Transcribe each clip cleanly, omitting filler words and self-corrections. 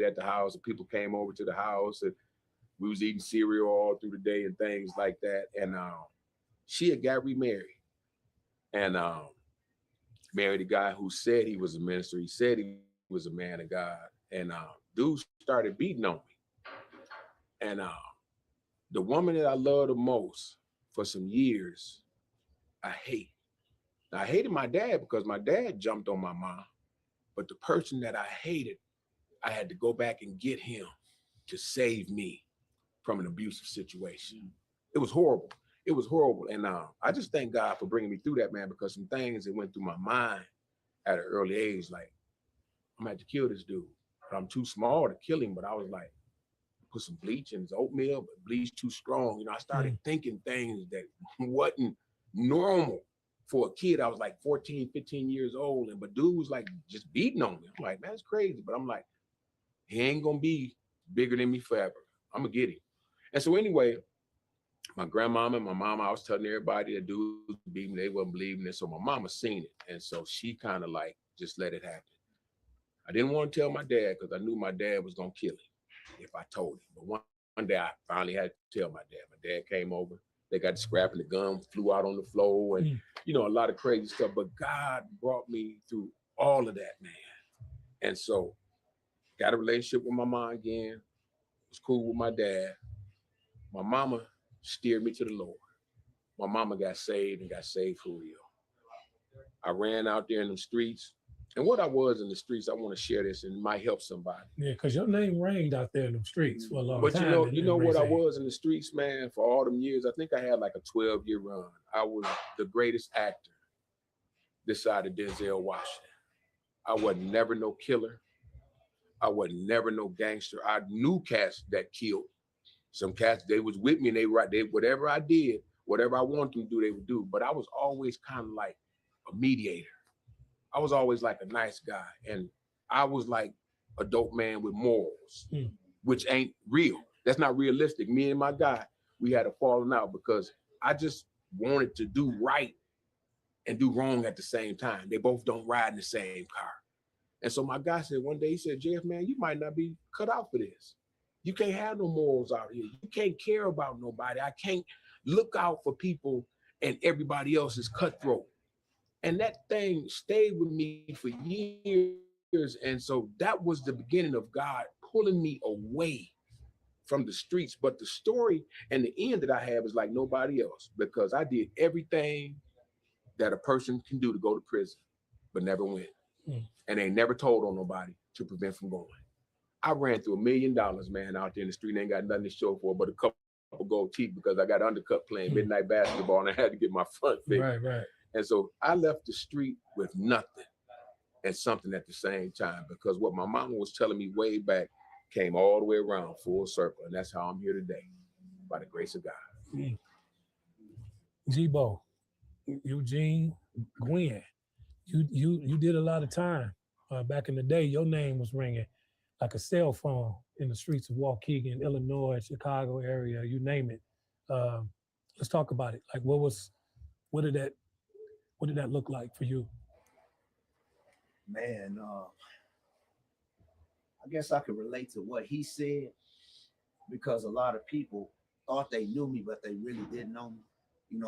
at the house, and people came over to the house, and we was eating cereal all through the day and things like that. And she had got remarried, and married a guy who said he was a minister. He said he was a man of God, and dude started beating on me. And the woman that I love the most for some years, I hate. Now, I hated my dad because my dad jumped on my mom, but the person that I hated, I had to go back and get him to save me from an abusive situation. It was horrible. It was horrible. And I just thank God for bringing me through that, man, because some things that went through my mind at an early age, like, I'm gonna have to kill this dude. But I'm too small to kill him, but I was like, put some bleach in his oatmeal, but bleach too strong. I started thinking things that wasn't normal for a kid. I was like 14, 15 years old, but dude was like just beating on me. I'm like, man, that's crazy. But I'm like, he ain't gonna be bigger than me forever. I'm gonna get him. And so anyway, my grandmama and my mama, I was telling everybody that dudes beat me, they wasn't believing it. So my mama seen it. And so she kind of like just let it happen. I didn't want to tell my dad because I knew my dad was gonna kill him if I told him. But one day I finally had to tell my dad. My dad came over, they got the scrap and the gun flew out on the floor and a lot of crazy stuff. But God brought me through all of that, man. And so got a relationship with my mom again, was cool with my dad. My mama steered me to the Lord. My mama got saved and got saved for real. I ran out there in the streets. And what I was in the streets, I want to share this and it might help somebody. Yeah, because your name rang out there in the streets for a long time. But you know what I was in the streets, man, for all them years. I think I had like a 12-year run. I was the greatest actor this side of Denzel Washington. I wasn't never no killer. I wasn't never no gangster. I knew cats that killed. Some cats, they was with me and they whatever I did, whatever I wanted them to do, they would do. But I was always kind of like a mediator. I was always like a nice guy. And I was like a dope man with morals, which ain't real. That's not realistic. Me and my guy, we had a falling out because I just wanted to do right and do wrong at the same time. They both don't ride in the same car. And so my guy said one day, he said, JF, man, you might not be cut out for this. You can't have no morals out here. You can't care about nobody. I can't look out for people and everybody else is cutthroat. And that thing stayed with me for years. And so that was the beginning of God pulling me away from the streets. But the story and the end that I have is like nobody else because I did everything that a person can do to go to prison, but never went. And they never told on nobody to prevent from going. I ran through $1 million, man, out there in the street and ain't got nothing to show for it but a couple gold teeth because I got undercut playing midnight basketball and I had to get my front fixed. Right. And so I left the street with nothing and something at the same time because what my mama was telling me way back came all the way around full circle. And that's how I'm here today, by the grace of God. G-Bo, Eugene, Gwen, you did a lot of time. Back in the day, your name was ringing like a cell phone in the streets of Waukegan, Illinois, Chicago area, you name it. Let's talk about it. Like what did that look like for you? Man, I guess I could relate to what he said because a lot of people thought they knew me, but they really didn't know me.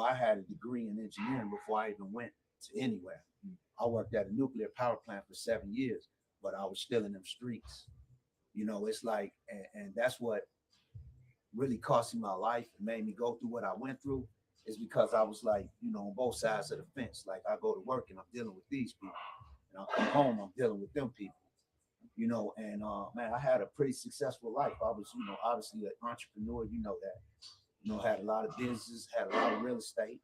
I had a degree in engineering before I even went to anywhere. I worked at a nuclear power plant for 7 years, but I was still in them streets. It's like, and that's what really cost me my life and made me go through what I went through is because I was like, on both sides of the fence. Like I go to work and I'm dealing with these people and I come home, I'm dealing with them people, and man, I had a pretty successful life. I was, obviously an entrepreneur, that, had a lot of businesses, had a lot of real estate,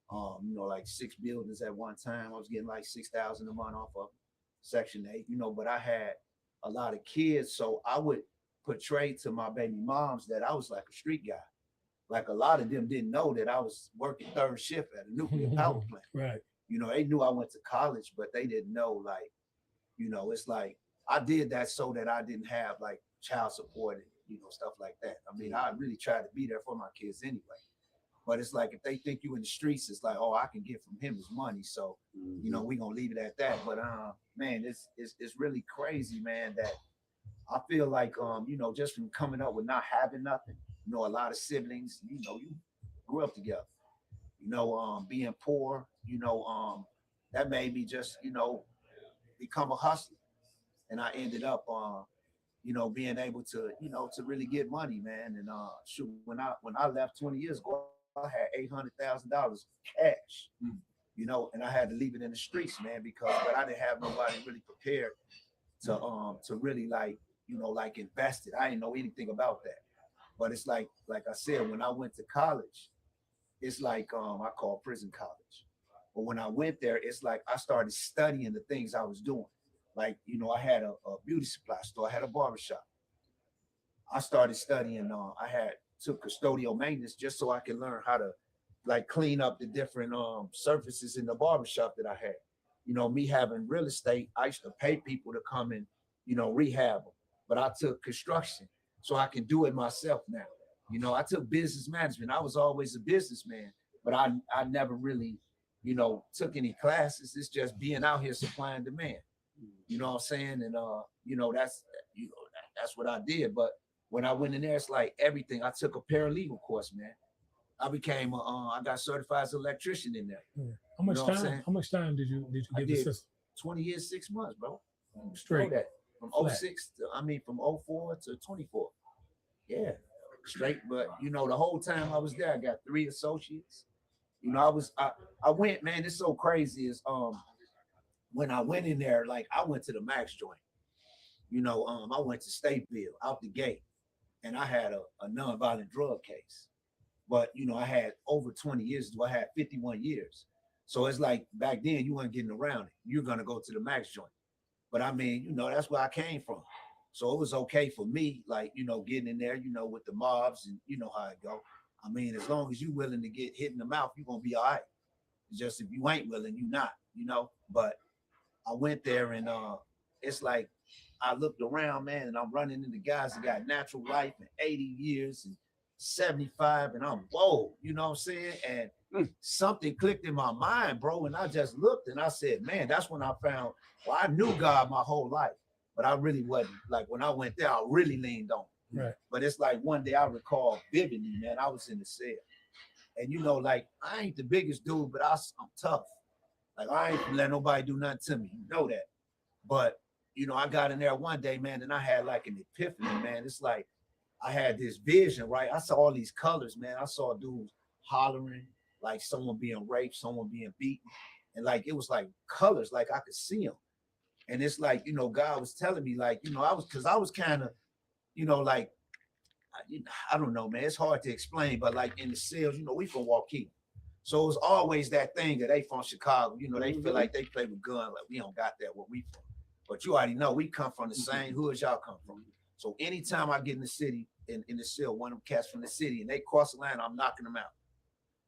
like 6 buildings at one time. I was getting like $6,000 a month off of Section 8, but I had a lot of kids. So I would portray to my baby moms that I was like a street guy. Like a lot of them didn't know that I was working third shift at a nuclear power plant. Right. They knew I went to college, but they didn't know, like, it's like I did that so that I didn't have like child support and, stuff like that. I mean, I really tried to be there for my kids anyway. But it's like if they think you in the streets, it's like, oh, I can get from him his money. So, we gonna leave it at that. But man, it's really crazy, man, that I feel like just from coming up with not having nothing, a lot of siblings, you grew up together. Being poor, that made me just, become a hustler. And I ended up being able to, to really get money, man. And shoot, when I left 20 years ago, I had $800,000 cash, and I had to leave it in the streets, man, but I didn't have nobody really prepared to really like invest it. I didn't know anything about that. But it's like I said, when I went to college, it's like I call prison college. But when I went there, it's like I started studying the things I was doing. Like, I had a beauty supply store, I had a barbershop. I started studying, took custodial maintenance just so I could learn how to like clean up the different surfaces in the barbershop that I had. Me having real estate, I used to pay people to come and, rehab them. But I took construction so I can do it myself now. I took business management. I was always a businessman, but I never really, took any classes. It's just being out here supply and demand. You know what I'm saying? And that's what I did. But when I went in there, it's like everything. I took a paralegal course, man. I became I got certified as an electrician in there. Yeah. How much time? How much time did you give the system? 20 years, 6 months, bro. Straight. That. From 06 to, from 04 to 24. Yeah, straight. But the whole time I was there, I got 3 associates. I went, man, it's so crazy is when I went in there, like I went to the Max joint. I went to Stateville out the gate, and I had a nonviolent drug case. But I had over 20 years, I had 51 years. So it's like back then you weren't getting around it. You're gonna go to the Max joint. But I mean, that's where I came from. So it was okay for me, like, getting in there, with the mobs, and you know how it go. I mean, as long as you're willing to get hit in the mouth, you're gonna be all right. It's just if you ain't willing, you're not, But I went there and it's like I looked around, man, and I'm running into guys that got natural life and 80 years and 75, and I'm whoa, you know what I'm saying? And something clicked in my mind, bro. And I just looked and I said, man, that's when I found, well, I knew God my whole life, but I really wasn't. Like when I went there, I really leaned on it. Right. But it's like one day I recall vividly, man, I was in the cell. And like I ain't the biggest dude, but I'm tough. Like I ain't let nobody do nothing to me. You know that. But I got in there one day, man, and I had like an epiphany, man. It's like I had this vision, right? I saw all these colors, man. I saw dudes hollering, like someone being raped, someone being beaten. And like it was like colors, like I could see them. And it's like, God was telling me, like, I was kind of, like, I don't know, man. It's hard to explain, but like in the cells, we from Waukegan. So it was always that thing that they from Chicago, they feel like they play with guns, like we don't got that where we from. But you already know we come from the same hood y'all come from. So anytime I get in the city, in the cell, one of them cats from the city, and they cross the line, I'm knocking them out.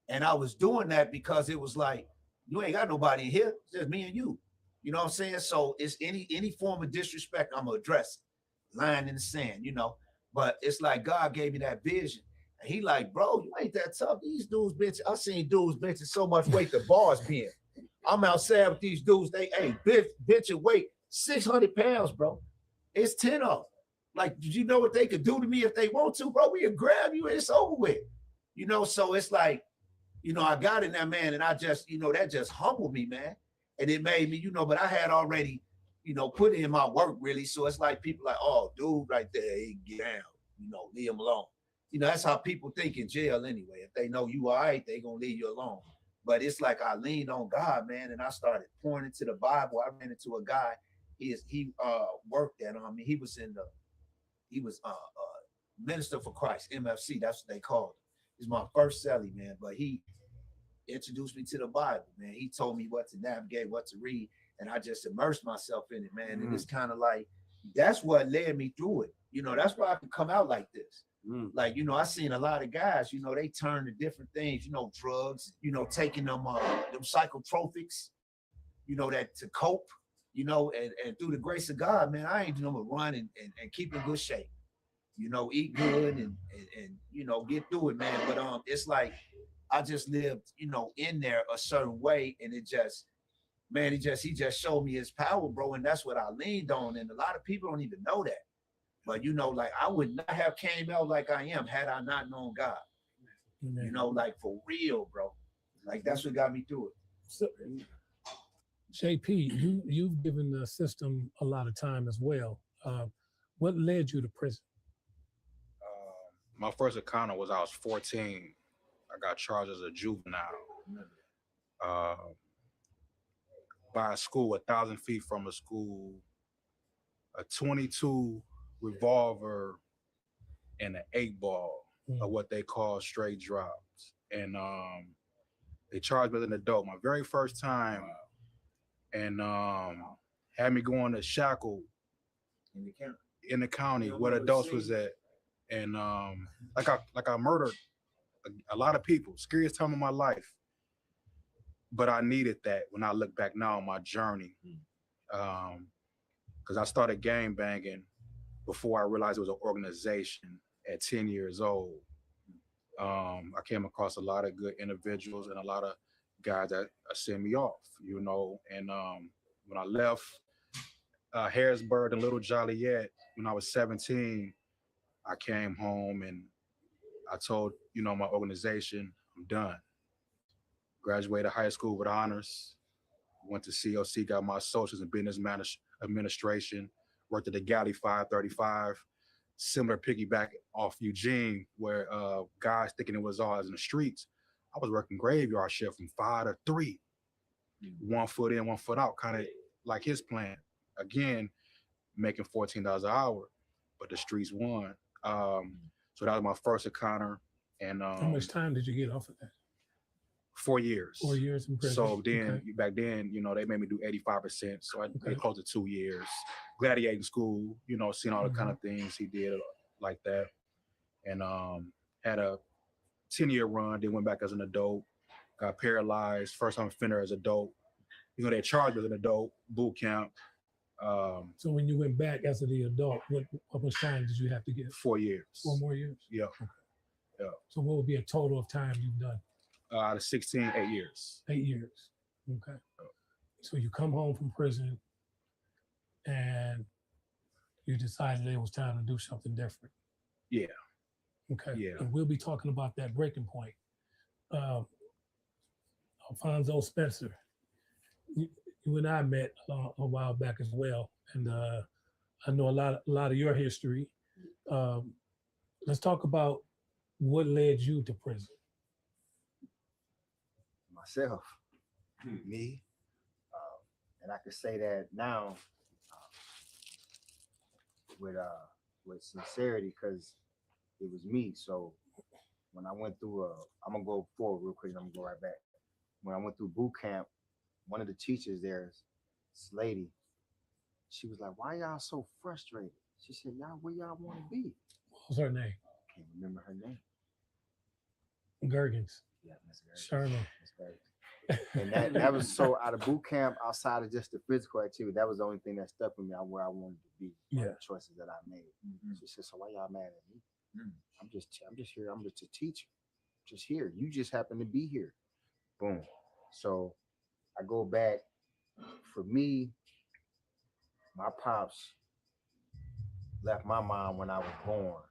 And I was doing that because it was like, you ain't got nobody in here, it's just me and you. You know what I'm saying? So it's any form of disrespect, I'm gonna address it. Line in the sand, But it's like God gave me that vision. And he like, bro, you ain't that tough. These dudes, bitch. I seen dudes benching so much weight the bars being. I'm outside with these dudes. They benching weight 600 pounds, bro. It's 10 of them. Like, did you know what they could do to me if they want to, bro? We'll grab you and it's over with. So it's like, I got in there, man, and I just, that just humbled me, man. And it made me, but I had already, put in my work really. So it's like people like, oh, dude right there, he get down, leave him alone. That's how people think in jail anyway. If they know you all right, they gonna leave you alone. But it's like I leaned on God, man, and I started pouring into the Bible. I ran into a guy. He worked at he was Minister for Christ, MFC. That's what they called him. He's my first cellie, man. But he introduced me to the Bible, man. He told me what to navigate, what to read, and I just immersed myself in it, man. And it's kind of like that's what led me through it. That's why I can come out like this. Like, I seen a lot of guys, they turn to different things, drugs, taking them psychotropics, that to cope, and through the grace of God, man, I ain't doing but run and keep in good shape, eat good and get through it, man. But it's like I just lived, in there a certain way, and it just, man, he just showed me his power, bro, and that's what I leaned on. And a lot of people don't even know that. But you know, like I would not have came out like I am had I not known God. Amen. You know, like for real, bro. Like that's what got me through it. So, JP, you've given the system a lot of time as well. What led you to prison? My first encounter was I was 14. I got charged as a juvenile by a school 1,000 feet from a school, a 22 revolver and an 8-ball of what they call straight drops. And they charged me as an adult, my very first time, and had me going to shackle in the county where adults was at. And like I murdered a lot of people, scariest time of my life. But I needed that when I look back now on my journey. Because I started gang banging before I realized it was an organization at 10 years old. I came across a lot of good individuals and a lot of guys that sent me off, you know. And when I left Harrisburg and Little Joliet when I was 17, I came home and I told, you know, my organization, I'm done. Graduated high school with honors, went to COC, got my associates in business administration, worked at the Galley 535, similar piggyback off Eugene, where guys thinking it was all in the streets. I was working graveyard shift from 5 to 3, 1 foot in, 1 foot out, kind of like his plan. Again, making $14 an hour, but the streets won. So that was my first encounter. And how much time did you get off of that? 4 years. 4 years in prison. So then, back then, you know, they made me do 85%. So I did close to 2 years. Gladiating school, you know, seeing all the kind of things he did like that. And had a 10-year run, then went back as an adult, got paralyzed, first time offender as adult. You know, they charged me as an adult, boot camp. So when you went back as the adult, what much time did you have to get? 4 years. 4 more years? Yeah. Okay. Yeah. So what would be a total of time you've done? Out of 16, 8 years. 8 years. Okay. So you come home from prison and you decided it was time to do something different. Yeah. Okay. Yeah. And we'll be talking about that breaking point. Alfonso Spencer, you and I met a while back as well, and I know a lot of your history. Let's talk about what led you to prison. Myself, me, and I could say that now with sincerity, because it was me. So when I went through I'm gonna go forward real quick, and I'm gonna go right back. When I went through boot camp, one of the teachers there, this lady, she was like, "Why y'all so frustrated?" She said, "Y'all, where y'all want to be?" What was her name? Can't remember her name. Gergens. Yeah, Miss Gergens. Sherman. Miss Gergens. And that was so out of boot camp, outside of just the physical activity, that was the only thing that stuck with me on where I wanted to be. The choices that I made. She said, "So why y'all mad at me? I'm just here. I'm just a teacher. Just here. You just happen to be here." Boom. So I go back. For me, my pops left my mom when I was born.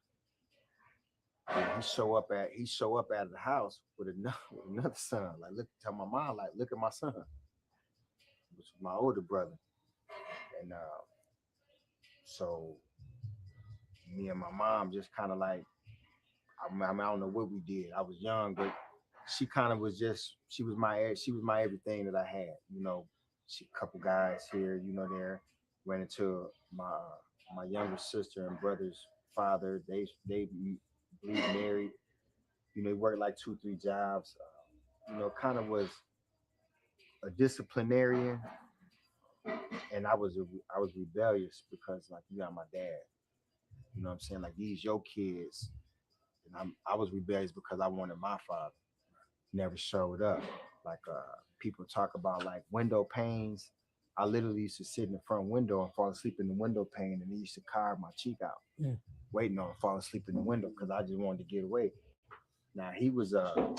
And he show up out of the house with another son. Like, tell my mom, like, look at my son, which was my older brother. And so me and my mom just kind of like, I don't know what we did. I was young, but she kind of was she was my everything that I had. You know, a couple guys here, you know, there. Ran into my younger sister and brother's father. They married. You know, he worked like 2-3 jobs. You know, kind of was a disciplinarian, and I was rebellious because, like, you got my dad. You know what I'm saying? Like, these your kids, and I was rebellious because I wanted my father. Never showed up. Like, people talk about like window panes. I literally used to sit in the front window and fall asleep in the window pane, and they used to carve my cheek out, waiting on falling asleep in the window because I just wanted to get away. Now he was a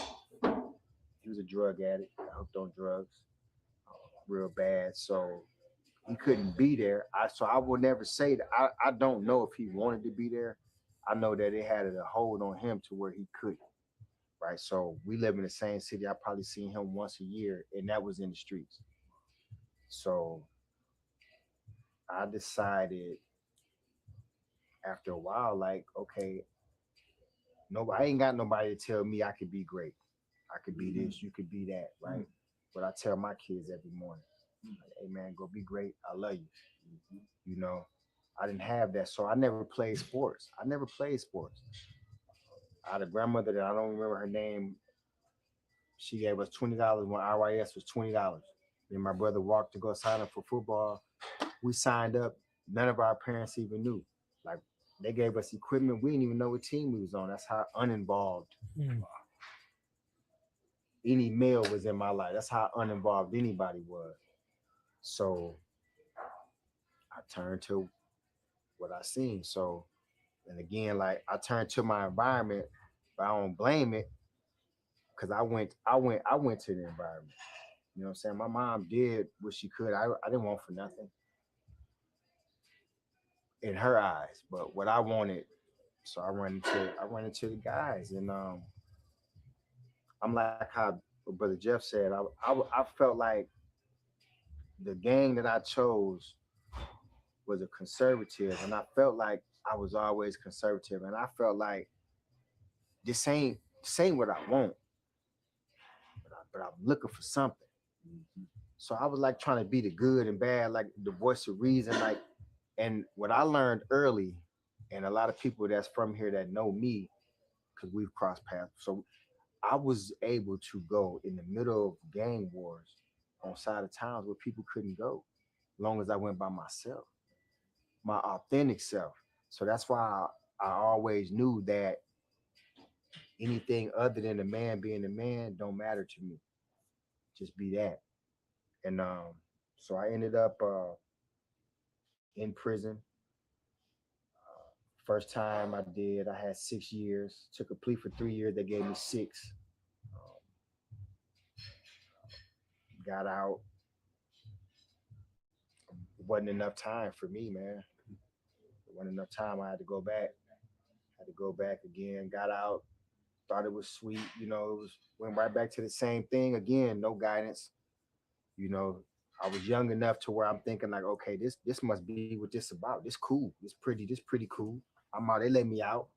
drug addict, hooked on drugs, real bad. So he couldn't be there. So I will never say that. I don't know if he wanted to be there. I know that it had a hold on him to where he couldn't. Right. So we live in the same city. I probably seen him once a year, and that was in the streets. So I decided after a while, like, okay, no, I ain't got nobody to tell me I could be great. I could be this, you could be that, right? But I tell my kids every morning, like, hey man, go be great. I love you. You know, I didn't have that. So I never played sports. I never played sports. I had a grandmother that I don't remember her name. She gave us $20 when RYS was $20. Me and my brother walked to go sign up for football. We signed up. None of our parents even knew. Like, they gave us equipment. We didn't even know what team we was on. That's how uninvolved any male was in my life. That's how uninvolved anybody was. So I turned to what I seen. So, and again, like, I turned to my environment, but I don't blame it because I went to the environment. You know what I'm saying? My mom did what she could. I didn't want for nothing in her eyes, but what I wanted. So I run into the guys, and I'm like how Brother Jeff said. I felt like the gang that I chose was a conservative, and I felt like I was always conservative, and I felt like this ain't what I want, but I'm looking for something. So I was like trying to be the good and bad, like the voice of reason, like. And what I learned early, and a lot of people that's from here that know me, because we've crossed paths. So I was able to go in the middle of gang wars on side of towns where people couldn't go, as long as I went by myself, my authentic self. So that's why I always knew that anything other than a man being a man don't matter to me. Just be that. And so I ended up in prison. First time I did, I had 6 years. Took a plea for 3 years. They gave me 6. Got out. It wasn't enough time for me, man. It wasn't enough time. I had to go back. Had to go back again. Got out. Thought it was sweet. You know, went right back to the same thing again. No guidance. You know, I was young enough to where I'm thinking like, okay, this must be what this about. This cool. This pretty cool. I'm out. They let me out.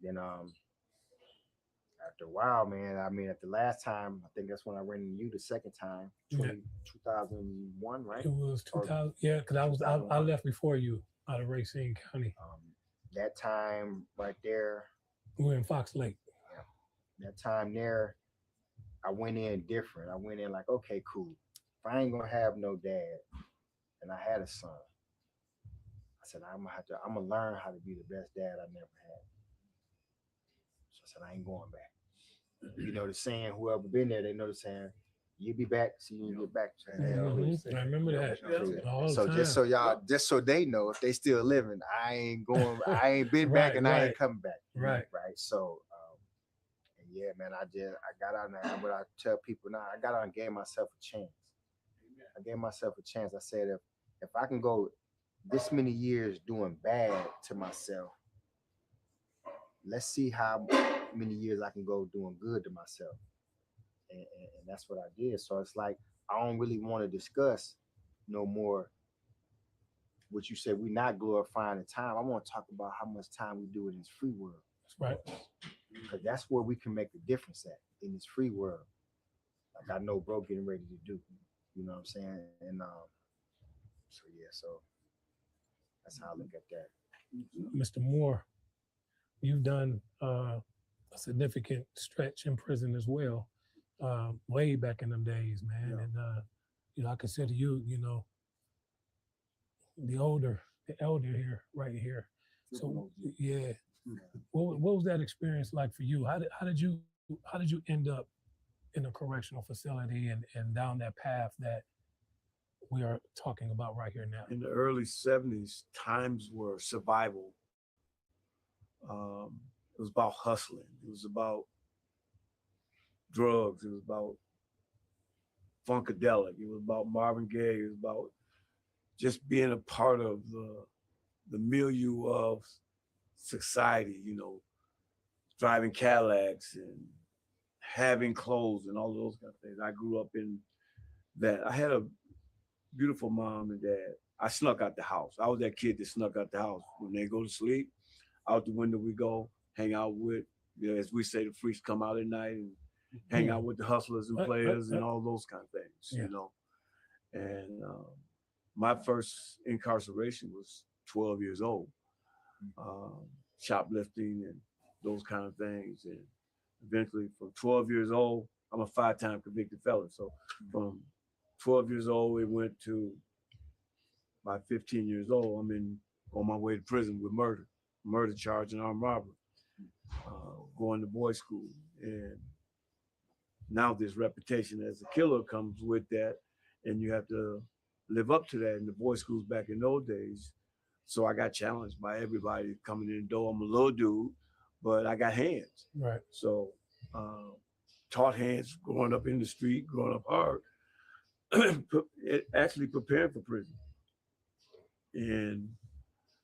Then after a while, man, I mean, at the last time, I think that's when I ran into you the second time, 2001, right? It was 2000. Yeah, because I left before you out of Racine County. That time right there. We were in Fox Lake. Yeah. That time there, I went in different. I went in like, okay, cool. If I ain't gonna have no dad, and I had a son, I said I'm gonna learn how to be the best dad I never had. So I said I ain't going back. You know the saying, whoever been there, they know the saying, you be back, see you get back. I remember that. Yeah. So just so they know, if they still living, I ain't been back, and I ain't coming back. Right. So and yeah, man, I got out and what I tell people now, I got out and gave myself a chance. I gave myself a chance. I said if I can go this many years doing bad to myself, let's see how many years I can go doing good to myself. And that's what I did. So it's like, I don't really want to discuss no more what you said. We're not glorifying the time. I want to talk about how much time we do in this free world. Right. Because that's where we can make a difference at, in this free world. Like I know bro getting ready to do. You know what I'm saying? And so yeah, so that's how I look at that. Mr. Moore, you've done a significant stretch in prison as well, way back in them days, man. Yeah. And you know, I consider you, you know, the elder here, right here. So yeah, what was that experience like for you? How did you end up in a correctional facility and down that path that we are talking about right here now? In the early 70s, times were survival. It was about hustling. It was about drugs. It was about funkadelic. It was about Marvin Gaye. It was about just being a part of the milieu of society, you know, driving Cadillacs and having clothes and all those kind of things. I grew up in that. I had a beautiful mom and dad. I snuck out the house. I was that kid that snuck out the house. When they go to sleep, out the window we go, hang out with, you know, as we say, the freaks come out at night and hang out with the hustlers and players and all those kind of things, you know. And my first incarceration was 12 years old, shoplifting and those kind of things. And eventually from 12 years old, I'm a 5-time convicted felon. So from 12 years old, it went to by 15 years old, I'm on my way to prison with murder charge and armed robbery, going to boys' school. And now this reputation as a killer comes with that, and you have to live up to that in the boys' schools back in those days. So I got challenged by everybody coming in the door. I'm a little dude, but I got hands. Right. So taught hands growing up in the street, growing up hard, actually preparing for prison. And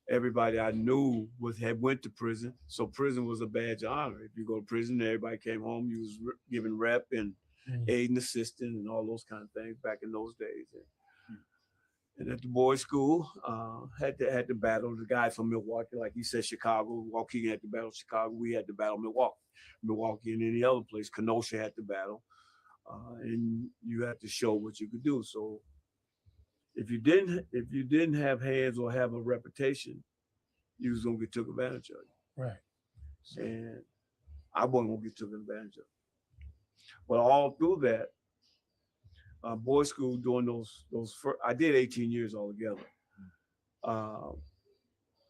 everybody I knew had went to prison. So prison was a badge of honor. If you go to prison, everybody came home, you was giving rep and aid and assistant and all those kind of things back in those days. And at the boys' school, had to battle the guy from Milwaukee, like he said, Chicago. Waukegan had to battle Chicago. We had to battle Milwaukee and any other place. Kenosha had to battle. And you had to show what you could do. So if you didn't have hands or have a reputation, you was gonna get took advantage of. Right. And I wasn't gonna get taken advantage of. But all through that, boys' school doing those first, I did 18 years altogether.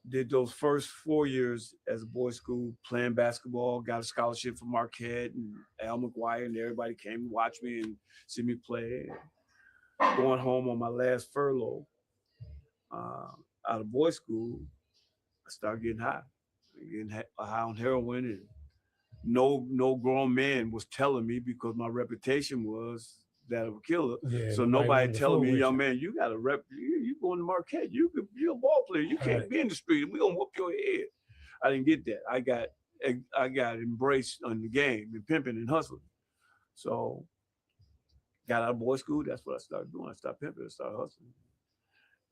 Did those first 4 years as a boys' school playing basketball, got a scholarship from Marquette and Al McGuire, and everybody came to watch me and see me play. Going home on my last furlough out of boys' school, I started getting high on heroin, and no grown man was telling me because my reputation was that of a killer. Yeah, So nobody telling me, young man, you got a rep. You going to Marquette? You're a ball player. You can't be in the street. We gonna whoop your head. I didn't get that. I got embraced on the game and pimping and hustling. So got out of boys' school. That's what I started doing. I started pimping. I started hustling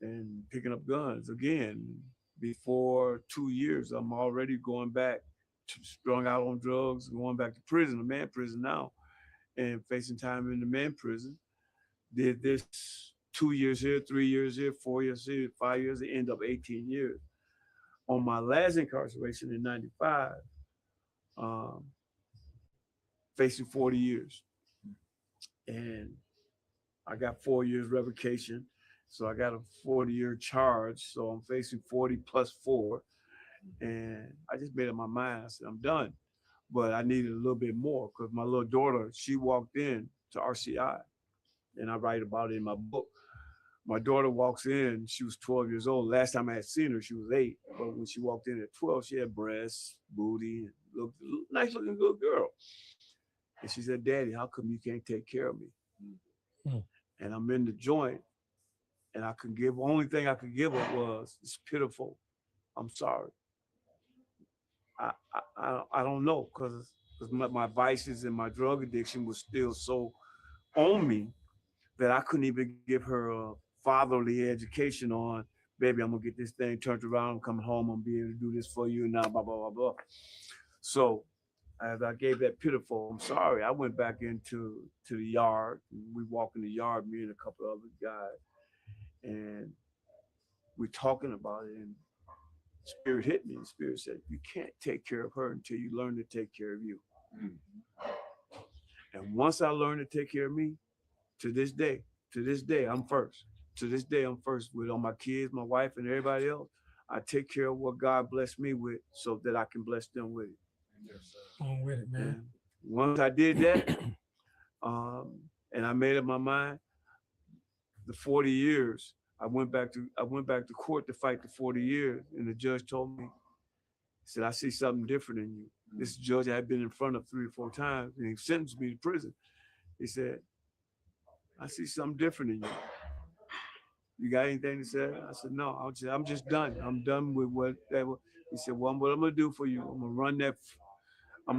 and picking up guns again. Before 2 years, I'm already going back, strung out on drugs, going back to prison, a man prison now, and facing time in the man prison. Did this 2 years here, 3 years here, 4 years here, 5 years, it ended up 18 years. On my last incarceration in 95, facing 40 years. And I got 4 years revocation. So I got a 40-year charge. So I'm facing 40 plus 4. And I just made up my mind. I said, I'm done. But I needed a little bit more because my little daughter, she walked in to RCI. And I write about it in my book. My daughter walks in, she was 12 years old. Last time I had seen her, she was 8. But when she walked in at 12, she had breasts, booty, and looked nice looking good girl. And she said, Daddy, how come you can't take care of me? And I'm in the joint, and only thing I could give her was, it's pitiful. I'm sorry. I don't know, because my vices and my drug addiction was still so on me that I couldn't even give her a fatherly education on, baby, I'm gonna get this thing turned around, I'm coming home, I'm gonna be able to do this for you now, blah, blah, blah, blah. So as I gave that pitiful, I'm sorry, I went back into the yard. We walk in the yard, me and a couple of other guys, and we're talking about it, and Spirit hit me, and Spirit said, you can't take care of her until you learn to take care of you. And once I learned to take care of me, to this day, I'm first. To this day, I'm first with all my kids, my wife, and everybody else. I take care of what God blessed me with so that I can bless them with it. Yes, I'm with it, man. And once I did that, and I made up my mind, the 40 years, I went back to court to fight the 40 years, and the judge told me, he said, I see something different in you. This judge I had been in front of 3 or 4 times, and he sentenced me to prison. He said, I see something different in you. You got anything to say? I said, no, I'm just done. I'm done with whatever. He said, well, what I'm gonna do for you, I'm gonna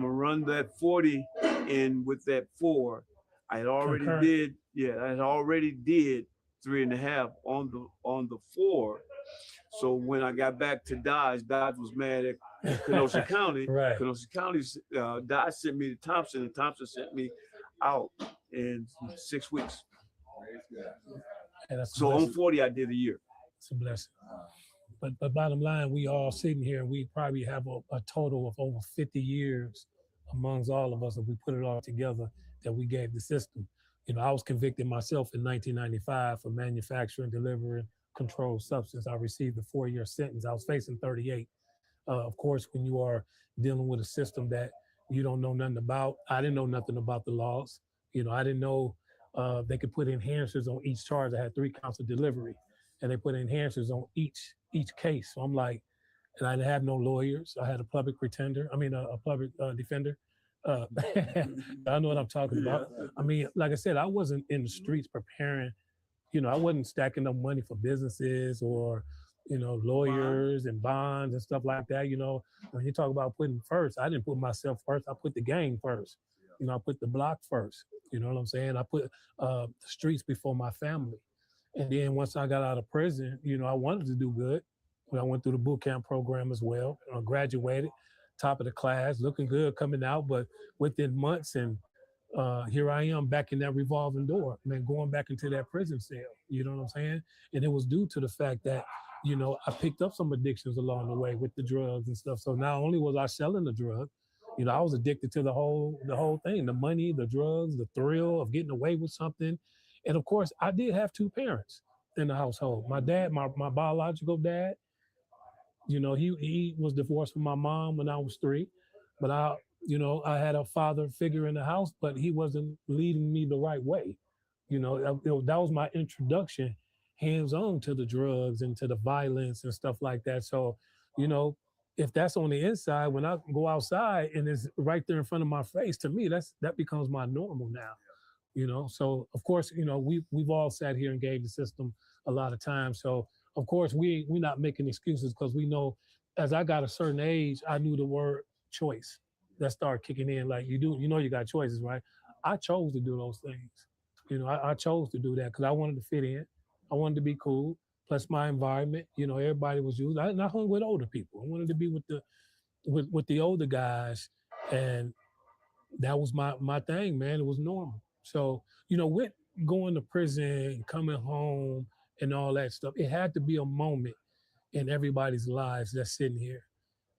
run that 40 in with that 4. I had already Concurrent. I had already did 3.5 on the 4. So when I got back to Dodge was mad at Kenosha County. Right. Kenosha County, Dodge sent me to Thompson, and Thompson sent me out in 6 weeks. And that's a So on blessing. 40, I did a year. It's a blessing. But bottom line, we all sitting here and we probably have a total of over 50 years amongst all of us if we put it all together that we gave the system. You know, I was convicted myself in 1995 for manufacturing, delivering controlled substance. I received a 4-year sentence. I was facing 38. Of course, when you are dealing with a system that you don't know nothing about, I didn't know nothing about the laws. You know, I didn't know they could put enhancers on each charge. I had 3 counts of delivery, and they put enhancers on each case. So I'm like, and I didn't have no lawyers. I had a public pretender. I mean, a public defender. I know what I'm talking about. I mean, like I said, I wasn't in the streets preparing. You know, I wasn't stacking up money for businesses or, you know, lawyers and bonds and stuff like that. You know, when you talk about putting first, I didn't put myself first. I put the game first. You know, I put the block first. You know what I'm saying? I put the streets before my family. And then once I got out of prison, you know, I wanted to do good. I went through the boot camp program as well. I graduated, top of the class, looking good coming out. But within months, and here I am back in that revolving door, man, going back into that prison cell. You know what I'm saying? And it was due to the fact that, you know, I picked up some addictions along the way with the drugs and stuff. So not only was I selling the drug, you know, I was addicted to the whole thing, the money, the drugs, the thrill of getting away with something. And of course, I did have 2 parents in the household. My dad, my biological dad, you know, he was divorced from my mom when I was 3, but I had a father figure in the house, but he wasn't leading me the right way. You know, that was my introduction hands-on to the drugs and to the violence and stuff like that. So, you know, if that's on the inside, when I go outside and it's right there in front of my face, to me, that becomes my normal now. You know, so of course, you know, we've all sat here and gave the system a lot of time. So of course, we're not making excuses because we know as I got a certain age, I knew the word choice that started kicking in. Like you know, you got choices, right? I chose to do those things. You know, I chose to do that because I wanted to fit in. I wanted to be cool. Plus my environment, you know, everybody was used. I hung with older people. I wanted to be with the older guys, and that was my thing, man. It was normal. So, you know, with going to prison, coming home, and all that stuff, it had to be a moment in everybody's lives that's sitting here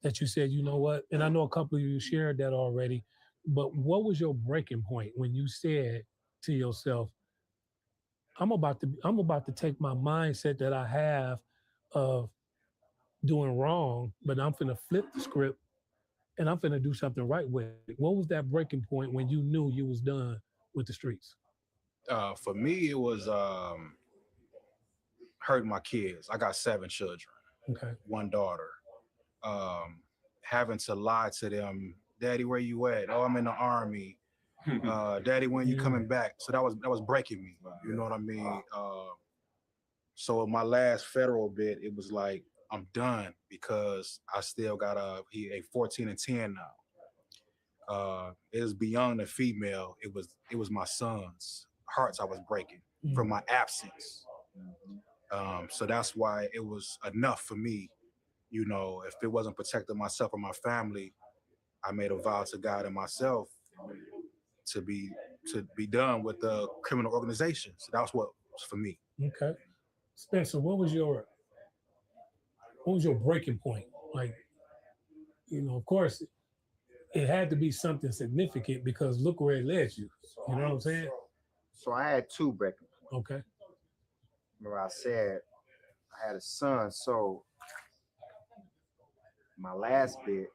that you said, you know what? And I know a couple of you shared that already, but what was your breaking point when you said to yourself, I'm about to take my mindset that I have of doing wrong, but I'm finna flip the script and I'm finna do something right with it. What was that breaking point when you knew you was done with the streets? For me, it was hurting my kids. I got 7 children, Okay. 1 daughter. Having to lie to them, Daddy, where you at? Oh, I'm in the Army. Daddy, when you coming back? So that was breaking me. You know what I mean? So my last federal bit, it was like I'm done because I still got a 14 and 10 now. It was beyond the female. It was my son's hearts I was breaking from my absence. So that's why it was enough for me. You know, if it wasn't protecting myself or my family, I made a vow to God and myself to be done with the criminal organization. So that's what was for me. Okay. Spencer, what was your breaking point? Like, you know, of course, it had to be something significant because look where it led you. You know what I'm saying? So I had 2 breaking points. Okay. Remember I said I had a son, so my last bit,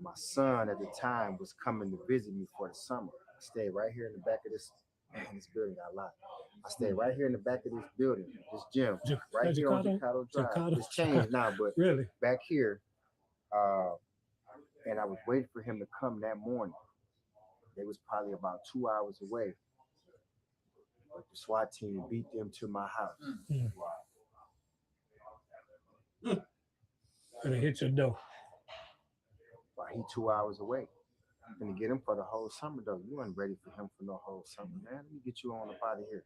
my son at the time was coming to visit me for the summer. I stayed right here in the back of this building. I lied. I stayed right here in the back of this building, this gym, right here on Jacato Drive. It's changed now, but really back here. And I was waiting for him to come that morning. They was probably about 2 hours away. But the SWAT team beat them to my house. And it hit your door. While he 2 hours away. I'm gonna get him for the whole summer though. You weren't ready for him for no whole summer, man. Let me get you on up out of here.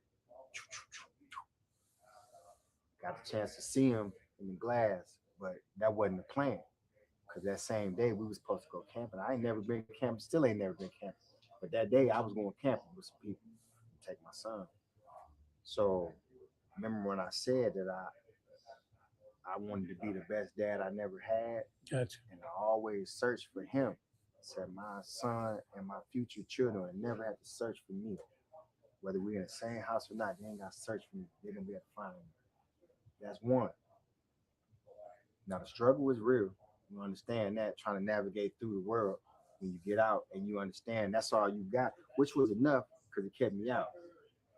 Got a chance to see him in the glass, but that wasn't the plan. Cause that same day we was supposed to go camping. I ain't never been camping, still ain't never been camping. But that day I was going camping with some people to take my son. So remember when I said that I wanted to be the best dad I never had. Gotcha. And I always searched for him. I said my son and my future children never have to search for me. Whether we're in the same house or not, they ain't got to search for me. They're gonna be able to find me. That's one. Now the struggle is real. You understand that, trying to navigate through the world when you get out and you understand that's all you got, which was enough because it kept me out.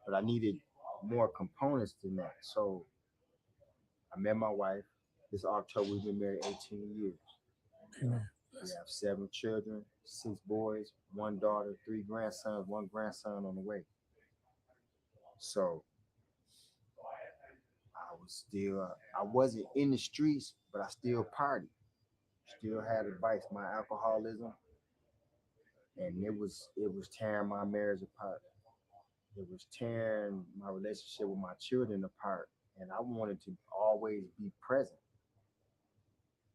But I needed more components than that. So I met my wife. This October, we've been married 18 years. Amen. We have 7 children, 6 boys, 1 daughter, 3 grandsons, 1 grandson on the way. So I wasn't in the streets, but I still partied. Still had a vice, my alcoholism, and it was tearing my marriage apart. It was tearing my relationship with my children apart, and I wanted to always be present,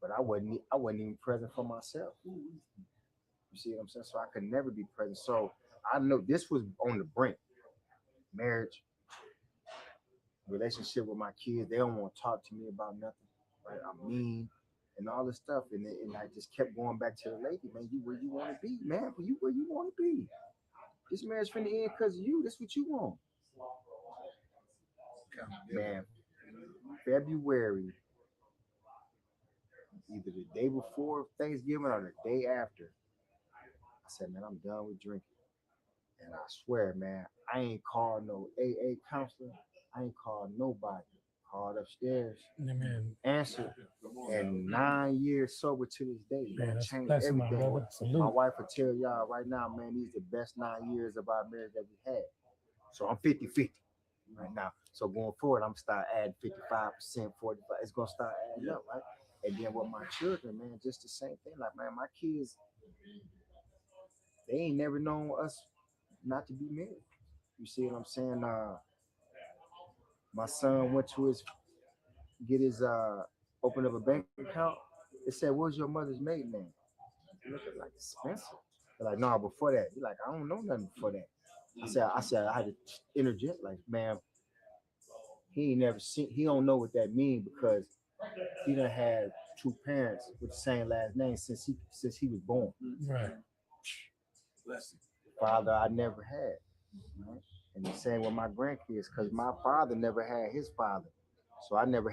but I wasn't even present for myself. You see what I'm saying? So I could never be present. So I know this was on the brink. Marriage, relationship with my kids, they don't want to talk to me about nothing. Right? I'm mean. And all this stuff, and I just kept going back to the lady, man. You where you want to be, man. Where you want to be. This marriage finna end because of you. That's what you want, man. February, either the day before Thanksgiving or the day after, I said, man, I'm done with drinking. And I swear, man, I ain't called no AA counselor. I ain't called nobody. Called upstairs, answered, and 9 years sober to this day. Man, changed everything. My wife will tell y'all right now, man, these are the best 9 years of our marriage that we had. So I'm 50-50 right now. So going forward, I'm gonna start adding 55%, 45%. It's gonna start adding up, right? And then with my children, man, just the same thing. Like, man, my kids, they ain't never known us not to be married. You see what I'm saying? My son went to open up a bank account. It said, "What's your mother's maiden name?" He looked like Spencer. They're like, "No, before that." He's like, "I don't know nothing before that." I said, I had to interject, like, "Man, he ain't never seen. He don't know what that means because he done had 2 parents with the same last name since he was born." Right. Father, I never had. Right? And the same with my grandkids, because my father never had his father, so I never